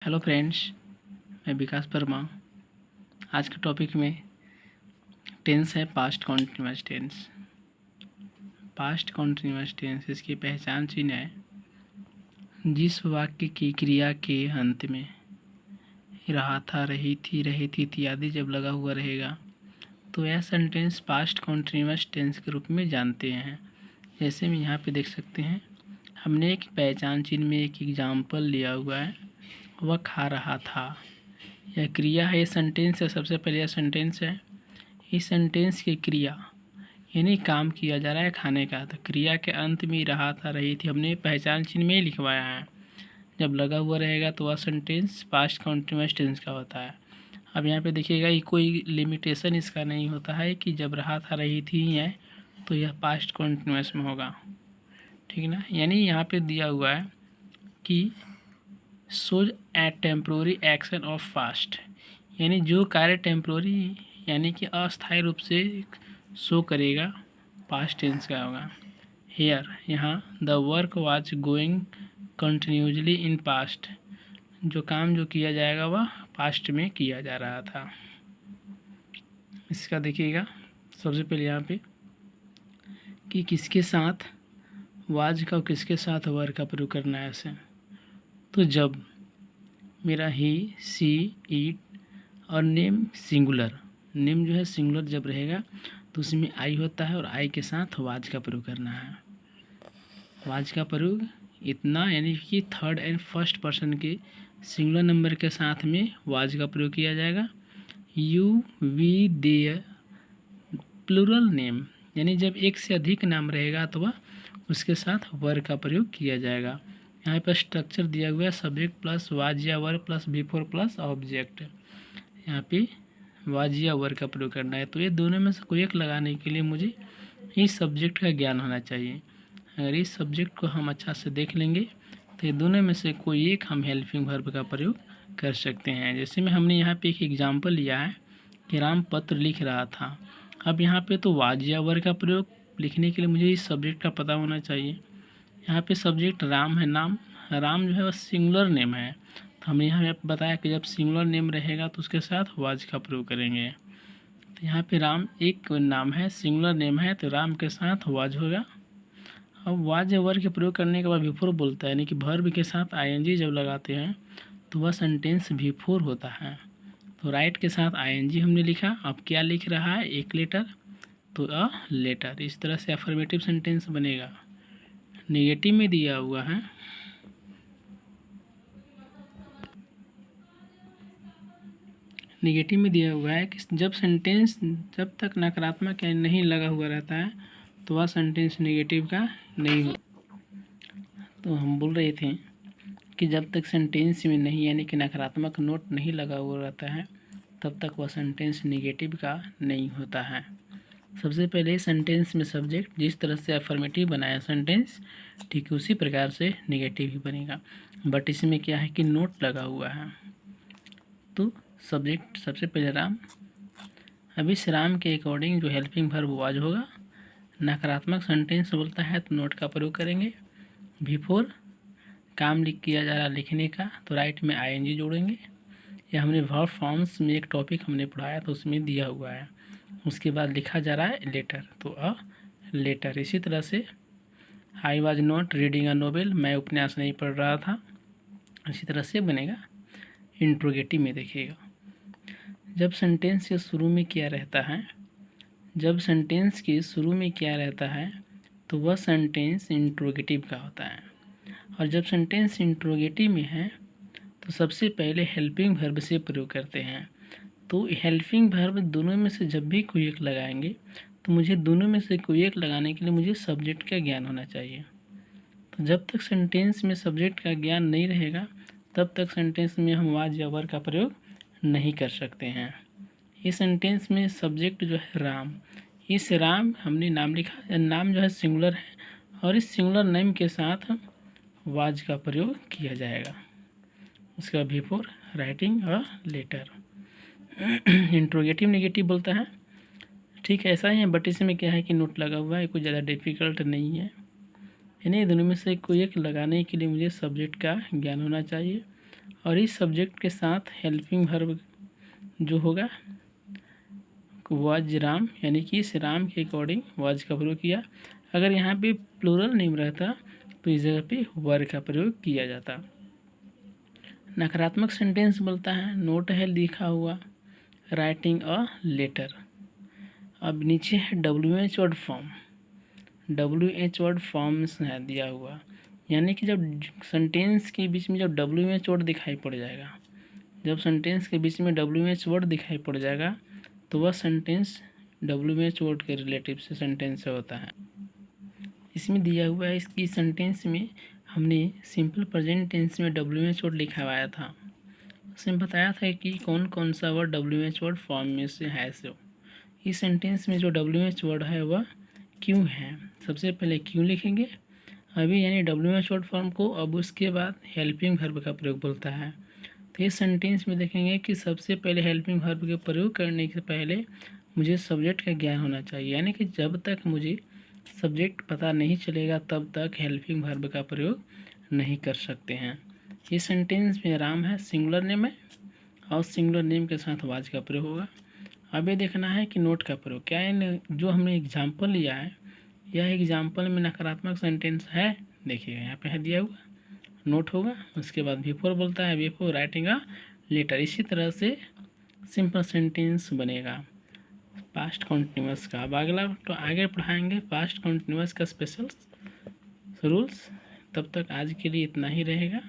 Hello friends, मैं विकास वर्मा। आज के टॉपिक में टेंस है past continuous tense. Past continuous tense इसकी पहचान चिन्ह है जिस वाक्य की क्रिया के अंत में रहा था, रही थी इत्यादि जब लगा हुआ रहेगा तो यह सेंटेंस पास्ट कॉन्टिन्यूअस टेंस के रूप में जानते हैं। जैसे में यहाँ पे देख सकते हैं, हमने एक पहचान चिन्ह में एक एग्जाम्पल लिया हुआ है, वह खा रहा था। यह क्रिया है, ये सेंटेंस है। सबसे पहले यह सेंटेंस है। इस सेंटेंस की क्रिया यानी काम किया जा रहा है खाने का, तो क्रिया के अंत में रहा था, रही थी हमने पहचान चिन्ह में ही लिखवाया है। जब लगा हुआ रहेगा तो वह सेंटेंस पास्ट कॉन्टिन्यूअस टेंस का होता है। अब यहाँ पे देखिएगा, ये कोई लिमिटेशन इसका नहीं होता है कि जब रहा था, रही थी ही है तो यह पास्ट कॉन्टिन्यूअस में होगा, ठीक ना। यानी यहाँ पे दिया हुआ है कि shows A temporary action of past, यानी जो कार्य टेम्प्रोरी यानी कि अस्थायी रूप से शो करेगा, पास्ट टेंस का होगा। हेयर, यहाँ the work was going continuously in past, जो काम जो किया जाएगा वह पास्ट में किया जा रहा था। इसका देखिएगा, सबसे पहले यहाँ पे कि किसके साथ वाज का और किसके साथ वर्क का प्रयोग करना है ऐसे। तो जब मेरा ही, सी, इट और नेम सिंगुलर, नेम जो है सिंगुलर जब रहेगा तो उसमें आई होता है और आई के साथ वाज का प्रयोग करना है। वाज का प्रयोग इतना, यानी कि थर्ड एंड फर्स्ट पर्सन के सिंगुलर नंबर के साथ में वाज का प्रयोग किया जाएगा। You, we, they, plural name, यानी जब एक से अधिक नाम रहेगा तो वह उसके साथ वर्ग का प्रयोग किया जाएगा। यहाँ पर स्ट्रक्चर दिया हुआ है, सब्जेक्ट प्लस वाज या वर्ग प्लस बिफोर प्लस ऑब्जेक्ट। यहाँ पे वाज या वर्ग का प्रयोग करना है, तो ये दोनों में से कोई एक लगाने के लिए मुझे इस सब्जेक्ट का ज्ञान होना चाहिए। अगर इस सब्जेक्ट को हम अच्छा से देख लेंगे तो ये दोनों में से कोई एक हम हेल्पिंग वर्ब का प्रयोग कर सकते हैं। जैसे में हमने यहाँ पे एक एग्जाम्पल लिया है कि राम पत्र लिख रहा था। अब यहाँ पे तो वाज या वर्ग का प्रयोग लिखने के लिए मुझे इस सब्जेक्ट का पता होना चाहिए। यहाँ पे सब्जेक्ट राम है, नाम राम जो है वह सिंगुलर नेम है, तो हमने यहाँ पे बताया कि जब सिंगुलर नेम रहेगा तो उसके साथ वाज का प्रयोग करेंगे। तो यहाँ पे राम एक नाम है, सिंगुलर नेम है, तो राम के साथ वाज होगा। अब वाज या वर्ग के प्रयोग करने के बाद बिफोर बोलता है, यानी कि वर्ब के साथ आईएनजी जब लगाते हैं तो वह सेंटेंस बिफोर होता है। तो राइट के साथ आईएनजी हमने लिखा। अब क्या लिख रहा है, एक लेटर, तो अ लेटर। इस तरह से अफर्मेटिव सेंटेंस बनेगा। नेगेटिव में दिया हुआ है, नेगेटिव में दिया हुआ है कि जब सेंटेंस जब तक नकारात्मक या नहीं लगा हुआ रहता है तो वह सेंटेंस नेगेटिव का नहीं हो। तो हम बोल रहे थे कि जब तक सेंटेंस में नहीं, यानी कि नकारात्मक नोट नहीं लगा हुआ रहता है, तब तक वह सेंटेंस नेगेटिव का नहीं होता है। सबसे पहले सेंटेंस में सब्जेक्ट जिस तरह से अफर्मेटिव बनाया सेंटेंस, ठीक उसी प्रकार से नेगेटिव ही बनेगा। बट इसमें क्या है कि नोट लगा हुआ है। तो सब्जेक्ट सबसे पहले राम। अब इस राम के अकॉर्डिंग जो हेल्पिंग वर्ब वाज होगा। नकारात्मक सेंटेंस बोलता है तो नोट का प्रयोग करेंगे। बिफोर काम किया जा रहा लिखने का, तो राइट में आईएनजी जोड़ेंगे। या हमने वर्ब फॉर्म्स में एक टॉपिक हमने पढ़ाया तो उसमें दिया हुआ है। उसके बाद लिखा जा रहा है लेटर, तो अ लेटर। इसी तरह से I was not reading a novel, मैं उपन्यास नहीं पढ़ रहा था। इसी तरह से बनेगा। इंट्रोगेटिव में देखिएगा, जब सेंटेंस के शुरू में क्या रहता है, जब सेंटेंस के शुरू में क्या रहता है तो वह सेंटेंस इंट्रोगेटिव का होता है। और जब सेंटेंस इंट्रोगेटिव में है तो सबसे पहले हेल्पिंग वर्ब से प्रयोग करते हैं। तो हेल्पिंग वर्ब दोनों में से जब भी कोई एक लगाएंगे तो मुझे दोनों में से कोई एक लगाने के लिए मुझे सब्जेक्ट का ज्ञान होना चाहिए। तो जब तक सेंटेंस में सब्जेक्ट का ज्ञान नहीं रहेगा तब तक सेंटेंस में हम वाज या वर्ब का प्रयोग नहीं कर सकते हैं। इस सेंटेंस में सब्जेक्ट जो है राम, इस राम हमने नाम लिखा, नाम जो है सिंगुलर है और इस सिंगुलर नेम के साथ वाज का प्रयोग किया जाएगा। उसका before writing a letter. Interrogative negative बोलता है, ठीक है ऐसा ही है, बट इसमें क्या है कि नोट लगा हुआ है, कोई ज़्यादा डिफ़िकल्ट नहीं है। यानी दोनों में से कोई एक लगाने के लिए मुझे सब्जेक्ट का ज्ञान होना चाहिए। और इस सब्जेक्ट के साथ हेल्पिंग वर्ब जो होगा वाज राम, यानी कि इस राम के अकॉर्डिंग वाज का प्रयोग किया। अगर यहाँ पे प्लूरल नेम रहता तो इस जगह पे वर का प्रयोग किया जाता। नकारात्मक सेंटेंस बोलता है नोट है लिखा हुआ, राइटिंग अ लेटर। अब नीचे है WH word form, WH word forms है दिया हुआ, यानी कि जब सेंटेंस के बीच में जब WH वर्ड दिखाई पड़ जाएगा, जब सेंटेंस के बीच में WH वर्ड दिखाई पड़ जाएगा तो वह सेंटेंस WH वर्ड के रिलेटिव से सेंटेंस होता है। इसमें दिया हुआ है इसकी सेंटेंस में हमने सिंपल प्रेजेंट टेंस में WH वर्ड लिखवाया था। उसमें बताया था कि कौन कौन सा वर्ड WH वर्ड फॉर्म में से है। सो इस सेंटेंस में जो WH वर्ड है वह क्यों है। सबसे पहले क्यों लिखेंगे अभी, यानी WH वर्ड फॉर्म को, अब उसके बाद हेल्पिंग वर्ब का प्रयोग बोलता है। तो इस सेंटेंस में देखेंगे कि सबसे पहले हेल्पिंग वर्ब के प्रयोग करने से पहले मुझे सब्जेक्ट का ज्ञान होना चाहिए, यानी कि जब तक मुझे सब्जेक्ट पता नहीं चलेगा तब तक हेल्पिंग वर्ब का प्रयोग नहीं कर सकते हैं। इस सेंटेंस में राम है, सिंगुलर नेम है और सिंगुलर नेम के साथ वाज का प्रयोग होगा। अब ये देखना है कि नोट का प्रयोग क्या है। जो हमने एग्जाम्पल लिया है यह एग्जाम्पल में नकारात्मक सेंटेंस है, देखिएगा यहाँ पे है दिया हुआ, नोट होगा। उसके बाद बिफोर बोलता है, बिफोर राइटिंग अ लेटर। इसी तरह से सिंपल सेंटेंस बनेगा पास्ट कॉन्टिन्यूअस का। अब अगला तो आगे पढ़ाएंगे पास्ट कॉन्टिन्यूअस का स्पेशल रूल्स। तब तक आज के लिए इतना ही रहेगा।